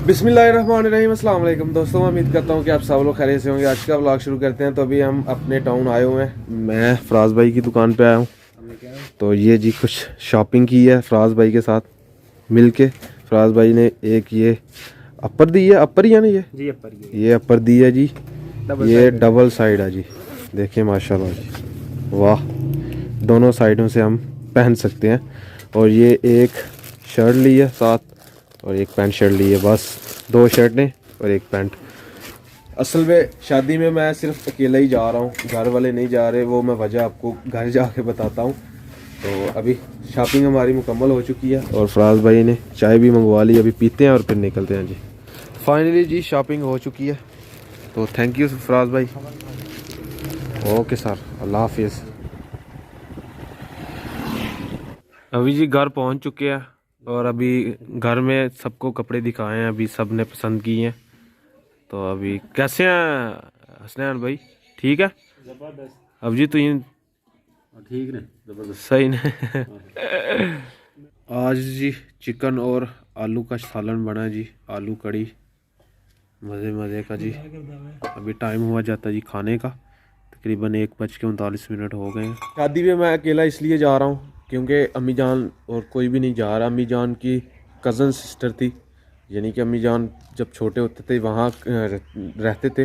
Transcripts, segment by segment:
बिस्मिल्लाहिर्रहमानिर्रहीम, अस्सलाम वालेकुम दोस्तों। मैं उम्मीद करता हूँ कि आप सब लोग खैरियत से होंगे। आज का व्लॉग शुरू करते हैं। तो अभी हम अपने टाउन आए हुए हैं। मैं फराज भाई की दुकान पे आया हूँ। तो ये जी कुछ शॉपिंग की है फराज भाई के साथ मिल के। फराज भाई ने एक ये अपर दी है, अपर ही है ना जी अपर ये अपर दी है जी। ये साइड डबल साइड है जी। देखिए माशाल्लाह जी, वाह। दोनों साइडों से हम पहन सकते हैं। और ये एक शर्ट ली है साथ और एक पैंट शर्ट ली है। बस 2 शर्टें और एक पैंट। असल में शादी में मैं सिर्फ अकेला ही जा रहा हूँ, घर वाले नहीं जा रहे। वो मैं वजह आपको घर जाके बताता हूँ। तो अभी शॉपिंग हमारी मुकम्मल हो चुकी है और फराज भाई ने चाय भी मंगवा ली। अभी पीते हैं और फिर निकलते हैं जी। फाइनली जी शॉपिंग हो चुकी है। तो थैंक यू फराज भाई। ओके सर, अल्लाह हाफिज़। अभी जी घर पहुंच चुके हैं और अभी घर में सबको कपड़े दिखाए हैं। अभी सब ने पसंद किए हैं। तो अभी कैसे हैं हसनैन भाई? ठीक है जबरदस्त। अब जी तो ये ठीक ने जबरदस्त सही ने आज जी चिकन और आलू का सालन बना है जी। आलू कड़ी मज़े मज़े का जी। अभी टाइम हुआ जाता है जी खाने का। तकरीबन 1:39 हो गए हैं। शादी में मैं अकेला इसलिए जा रहा हूँ क्योंकि अम्मी जान और कोई भी नहीं जा रहा। अम्मी जान की कज़न सिस्टर थी, यानी कि अम्मी जान जब छोटे होते थे वहाँ रहते थे।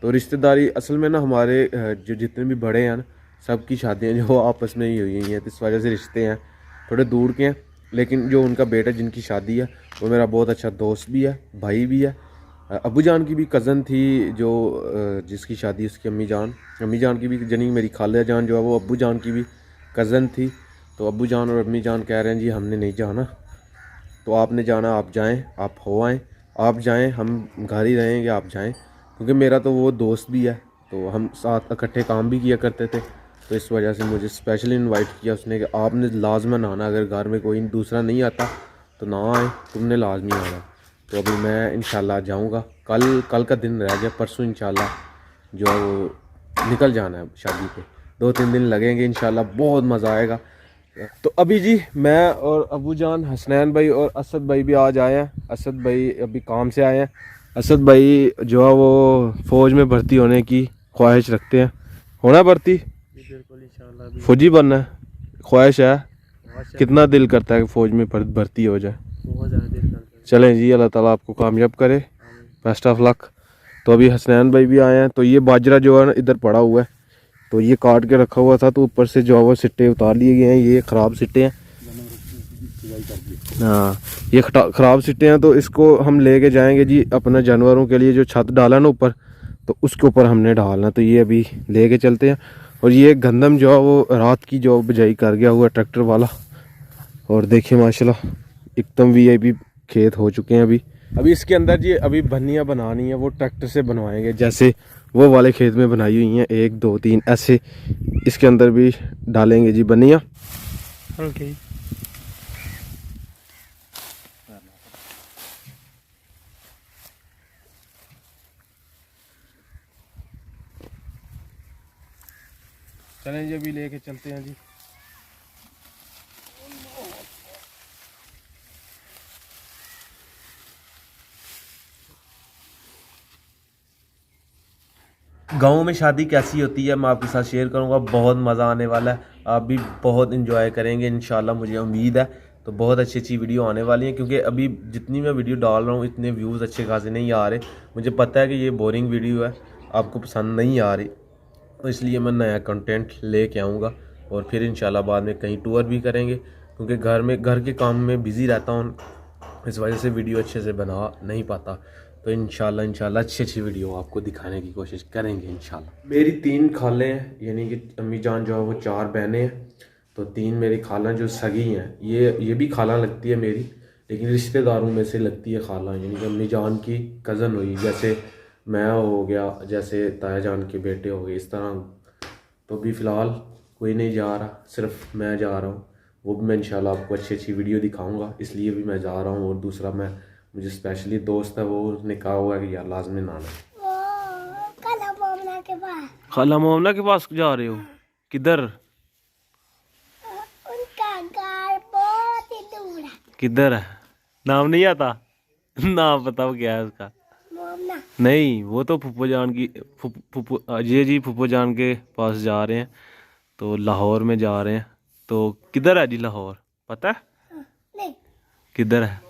तो रिश्तेदारी असल में ना हमारे जो जितने भी बड़े हैं ना, सबकी शादियाँ जो आपस में ही हुई हैं। तो इस वजह से रिश्ते हैं थोड़े दूर के हैं। लेकिन जो उनका बेटा जिनकी शादी है वो मेरा बहुत अच्छा दोस्त भी है, भाई भी है। अबू जान की भी कज़न थी जो जिसकी शादी उसकी अम्मी जान की भी जनी मेरी खाला जान जो है वो अबू जान की भी कज़न थी। तो अबू जान और अम्मी जान कह रहे हैं जी हमने नहीं जाना। तो आपने जाना, आप जाएं, आप हो आएँ, आप जाएं, हम घर ही रहेंगे, आप जाएं। क्योंकि मेरा तो वो दोस्त भी है, तो हम साथ इकट्ठे काम भी किया करते थे। तो इस वजह से मुझे स्पेशली इनवाइट किया उसने कि आपने लाजमन आना। अगर घर में कोई दूसरा नहीं आता तो ना आए, तुमने लाजमी आना। तो अभी मैं इंशाल्लाह जाऊंगा। कल का दिन रह गया, परसों इंशाल्लाह जो है वो निकल जाना है शादी पे। 2-3 दिन लगेंगे इंशाल्लाह, बहुत मज़ा आएगा। तो अभी जी मैं और अबू जान, हसनैन भाई और असद भाई भी आज आए हैं। असद भाई अभी काम से आए हैं। असद भाई जो है वो फ़ौज में भर्ती होने की ख्वाहिश रखते हैं। होना भर्ती, बिल्कुल इंशाल्लाह फौजी बनना है ख्वाहिश है। बहुत कितना दिल करता है कि फ़ौज में भर्ती हो जाए। ज़्यादा दिल करता है। चलें जी, अल्लाह ताला आपको कामयाब करे। Best of luck. तो अभी हसनैन भाई भी आए हैं। तो ये बाजरा जो है ना इधर पड़ा हुआ है, तो ये काट के रखा हुआ था। तो ऊपर से जो है वो सिट्टे उतार लिए गए हैं। ये ख़राब सिट्टे हैं। हाँ, ये ख़राब सिट्टे हैं। तो इसको हम लेके जाएंगे जी अपने जानवरों के लिए। जो छत डाला ना ऊपर, तो उसके ऊपर हमने डालना। तो ये अभी लेके चलते हैं। और ये गंदम जो है वो रात की जो बिजाई कर गया हुआ ट्रैक्टर वाला। और देखिए माशाल्लाह एकदम वीआईपी खेत हो चुके हैं। अभी इसके अंदर जी अभी बनियाँ बनानी है, वो ट्रैक्टर से बनवाएंगे। जैसे वो वाले खेत में बनाई हुई हैं 1 2 3 ऐसे इसके अंदर भी डालेंगे जी बनियाँ। ओके। चलें जी अभी लेके चलते हैं जी। गाँव में शादी कैसी होती है मैं आपके साथ शेयर करूंगा। बहुत मज़ा आने वाला है, आप भी बहुत इंजॉय करेंगे इंशाल्लाह, मुझे उम्मीद है। तो बहुत अच्छी अच्छी वीडियो आने वाली हैं क्योंकि अभी जितनी मैं वीडियो डाल रहा हूँ इतने व्यूज़ अच्छे खासे नहीं आ रहे। मुझे पता है कि ये बोरिंग वीडियो है, आपको पसंद नहीं आ रही। तो इसलिए मैं नया कंटेंट लेके आऊँगा और फिर इंशाल्लाह बाद में कहीं टूर भी करेंगे। क्योंकि घर के काम में बिज़ी रहता हूँ, इस वजह से वीडियो अच्छे से बना नहीं पाता। तो इंशाल्लाह अच्छी अच्छी वीडियो आपको दिखाने की कोशिश करेंगे इंशाल्लाह। मेरी 3 खालें हैं, यानी कि अम्मी जान जो है वो 4 बहनें हैं। तो 3 मेरी खाला जो सगी हैं, ये भी खाला लगती है मेरी, लेकिन रिश्तेदारों में से लगती है खाला, यानी कि अम्मी जान की कज़न हुई। जैसे मैं हो गया, जैसे ताया जान के बेटे हो गए, इस तरह। तो अभी फ़िलहाल कोई नहीं जा रहा, सिर्फ मैं जा रहा हूँ। वो भी मैं इंशाल्लाह आपको अच्छी अच्छी वीडियो दिखाऊंगा, इसलिए भी मैं जा रहा हूँ। और दूसरा मुझे स्पेशली दोस्त है, वो उसने कहा हुआ है कि यार लाजमी आना। खाला मोमना के पास जा रहे हो? किधर? उनका घर बहुत ही दूर है। किधर है? नाम नहीं आता? नाम बताओ क्या है उसका? नहीं, वो तो फुप्पो जान की फुप्पो जी फुप्पो जान के पास जा रहे हैं, तो लाहौर में जा रहे हैं। तो किधर है जी लाहौर, पता है? नहीं। किधर है?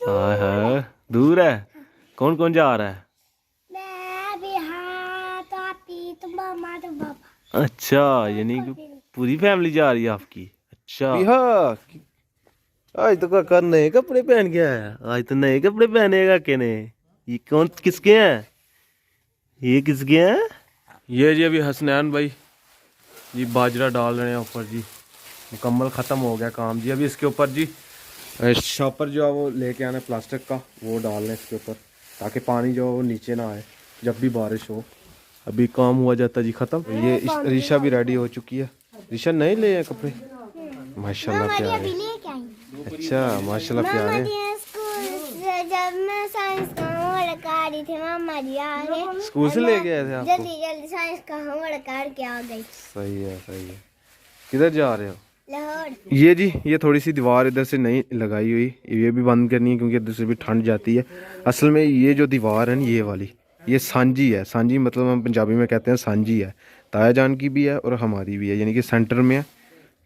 हाँ हाँ, दूर है। कौन कौन जा रहा है? मैं बिहार तो आती तो मामा तो पापा। अच्छा, यानी कि पूरी फैमिली जा रही है आपकी? अच्छा बिहार। आज तो काका नए कपड़े पहन के आया, आज तो नए कपड़े पहनेगा के ने। ये कौन किसके हैं? ये किसके हैं? ये जी अभी हसनैन भाई जी बाजरा डाल रहे हैं ऊपर जी, मुकम्मल ख़त्म हो गया काम जी। अभी इसके ऊपर जी शॉपर जो है वो लेके आना प्लास्टिक का, वो डाल रहे हैं इसके ऊपर, ताकि पानी जो है वो नीचे ना आए जब भी बारिश हो। अभी काम हुआ जाता जी ख़त्म। ये रीशा भी रेडी हो चुकी है। रीशा नहीं ले हैं कपड़े? माशाल्लाह प्यारे। अच्छा माशाल्लाह प्यारे। जब मैं साइंस का होमवर्क कर रही थी मामा जी आ गए, स्कूल से ले गए थे आपको? जल्दी जल्दी साइंस का होमवर्क करके आ गई। सही है सही है। किधर जा रहे हो? लाहौर। ये जी ये थोड़ी सी दीवार इधर से नहीं लगाई हुई, ये भी बंद करनी है क्योंकि इधर से भी ठंड जाती है। असल में ये जो दीवार है ना ये वाली, ये सांझी है। सांझी मतलब हम पंजाबी में कहते हैं सांझी है। ताया जान की भी है और हमारी भी है, यानी कि सेंटर में है,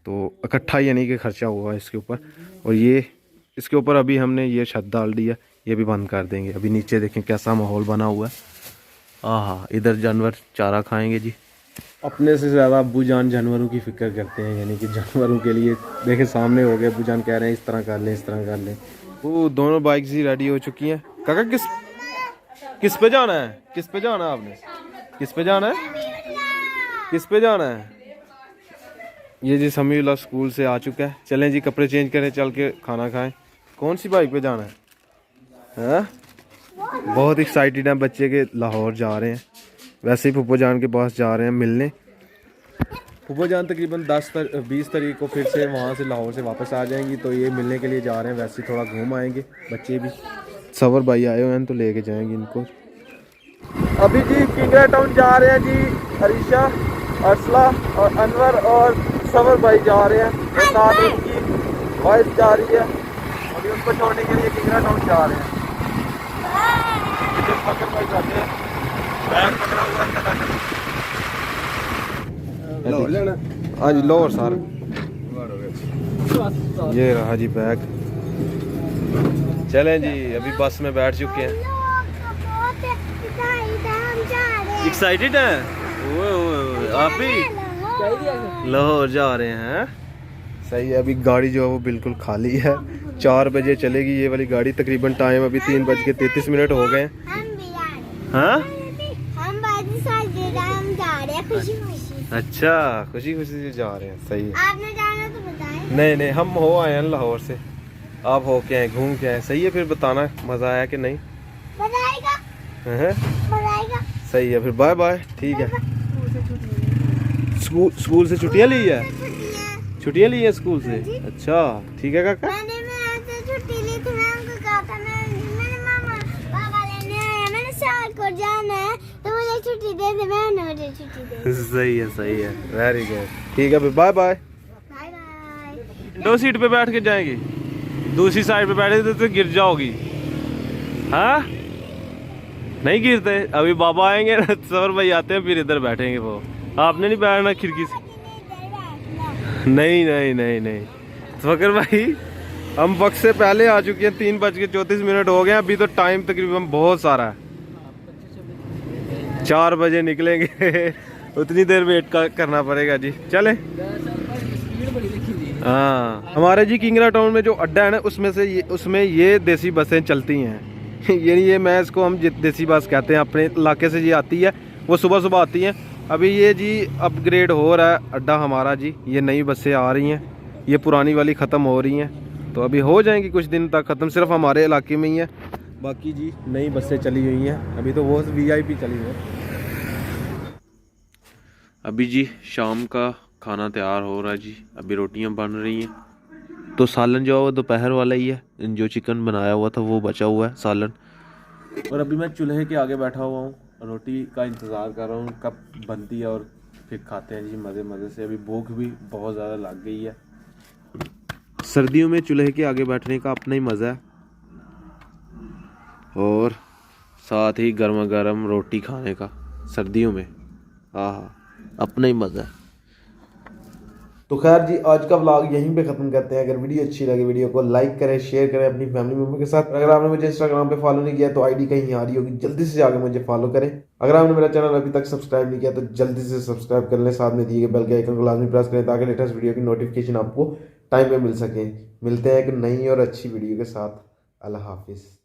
तो इकट्ठा यानी कि खर्चा हुआ है इसके ऊपर। और ये इसके ऊपर अभी हमने ये छत डाल दी है, ये भी बंद कर देंगे। अभी नीचे देखें कैसा माहौल बना हुआ है। हाँ, इधर जानवर चारा खाएंगे जी। अपने से ज़्यादा अब्बू जान जानवरों की फिक्र करते हैं, यानी कि जानवरों के लिए देखें सामने हो गए, अब्बू जान कह रहे हैं इस तरह कर लें इस तरह कर लें। वो दोनों बाइक्स ही रेडी हो चुकी हैं। काका किस पे जाना है? किस पे जाना है आपने? किस पे जाना है? किस पे जाना है? ये जी समीउल्लाह स्कूल से आ चुका है। चलें जी कपड़े चेंज करें, चल के खाना खाएं। कौन सी बाइक पे जाना है? हाँ, बहुत एक्साइटेड हैं बच्चे के, लाहौर जा रहे हैं। वैसे ही फुप्पो जान के पास जा रहे हैं मिलने। फुप्पो जान तकरीबन 20 तारीख को फिर से वहाँ से लाहौर से वापस आ जाएंगी, तो ये मिलने के लिए जा रहे हैं। वैसे ही थोड़ा घूम आएंगे, बच्चे भी। सवर भाई आए हुए हैं तो लेके जाएंगे इनको। अभी जी किंगरा टाउन जा रहे हैं जी। अरीशा, अर्सला और अनवर और सवर भाई जा रहे हैं, और साथ उनकी वाइफ जा रही है। अभी उनको छोड़ने के लिए किंगरा टाउन जा रहे हैं। भाई जाते हैं, बैग पकड़ा हुआ है। हाँ जी लाहौर सर, ये रहा जी बैग। चलें जी, अभी बस में बैठ चुके हैं। एक्साइटेड हैं? आप भी लाहौर जा रहे हैं? सही है। अभी गाड़ी जो है वो बिल्कुल खाली है। 4 बजे चलेगी ये वाली गाड़ी। तकरीबन टाइम अभी 3:33 हो गए हैं। हाँ अच्छा, खुशी खुशी से जा रहे हैं। सही है। आपने जाना तो बताएं। नहीं नहीं, हम हो आए हैं लाहौर से, आप हो के आए, घूम के आए। सही है, फिर बताना मज़ा आया कि नहीं। बताएगा हैं? बताएगा। सही है, फिर बाय बाय। ठीक है। स्कूल से छुट्टियाँ ली है? छुट्टियाँ ली है स्कूल से? अच्छा ठीक है काका। मैंने छुट्टी ली थी, मैं उनको कहा था मैंने मामा पापा लेने आए, मैंने साल को जाना है तो मुझे छुट्टी दे दे, मैंने मुझे छुट्टी दे दी। सही है, वेरी गुड। ठीक है, फिर बाय बाय। Bye bye. दो सीट पे बैठ के जाएंगे, दूसरी साइड पे बैठे तो गिर जाओगी। हाँ नहीं गिरते, अभी बाबा आएंगे ना, सवर भाई आते हैं, फिर इधर बैठेंगे। वो आपने नहीं बैठना खिड़की से। नहीं नहीं नहीं नहीं फकर भाई, हम वक्त से पहले आ चुके हैं। 3:34 हो गए हैं। अभी तो टाइम तकरीबन बहुत सारा है। 4 बजे निकलेंगे। उतनी देर वेट करना पड़ेगा जी। चले। हाँ, हमारे जी किंगरा टाउन में जो अड्डा है ना, उसमें ये देसी बसें चलती हैं। ये मैं इसको हम देसी बस कहते हैं। अपने इलाके से ये आती है, वो सुबह सुबह आती हैं। अभी ये जी अपग्रेड हो रहा है अड्डा हमारा जी। ये नई बसें आ रही हैं, ये पुरानी वाली ख़त्म हो रही हैं, तो अभी हो जाएंगी कुछ दिन तक ख़त्म। सिर्फ हमारे इलाके में ही है, बाकी जी नई बसें चली हुई हैं। अभी तो वो VIP चली हुई है। अभी जी शाम का खाना तैयार हो रहा है जी। अभी रोटियां बन रही हैं, तो सालन जो है वो दोपहर वाला ही है। जो चिकन बनाया हुआ था वो बचा हुआ है सालन। और अभी मैं चूल्हे के आगे बैठा हुआ हूँ, रोटी का इंतज़ार कर रहा हूँ कब बनती है, और फिर खाते हैं जी मज़े मज़े से। अभी भूख भी बहुत ज़्यादा लग गई है। सर्दियों में चूल्हे के आगे बैठने का अपना ही मज़ा है। और साथ ही गर्मा गर्म रोटी खाने का सर्दियों में, हाँ अपना ही मज़ा है। तो खैर जी, आज का व्लॉग यहीं पे ख़त्म करते हैं। अगर वीडियो अच्छी लगे वीडियो को लाइक करें, शेयर करें अपनी फैमिली मेम्बर के साथ। अगर आपने मुझे इंस्टाग्राम पे फॉलो नहीं किया तो आईडी कहीं आ रही होगी, जल्दी से जाकर मुझे फॉलो करें। अगर आपने मेरा चैनल अभी तक सब्सक्राइब नहीं किया तो जल्दी से सब्सक्राइब कर लें, साथ में दिए गए बेल के आइकन को लाजमी प्रेस करें ताकि लेटेस्ट वीडियो की नोटिफिकेशन आपको टाइम पे मिल सके। मिलते हैं एक नई और अच्छी वीडियो के साथ। अल्लाह हाफिज़।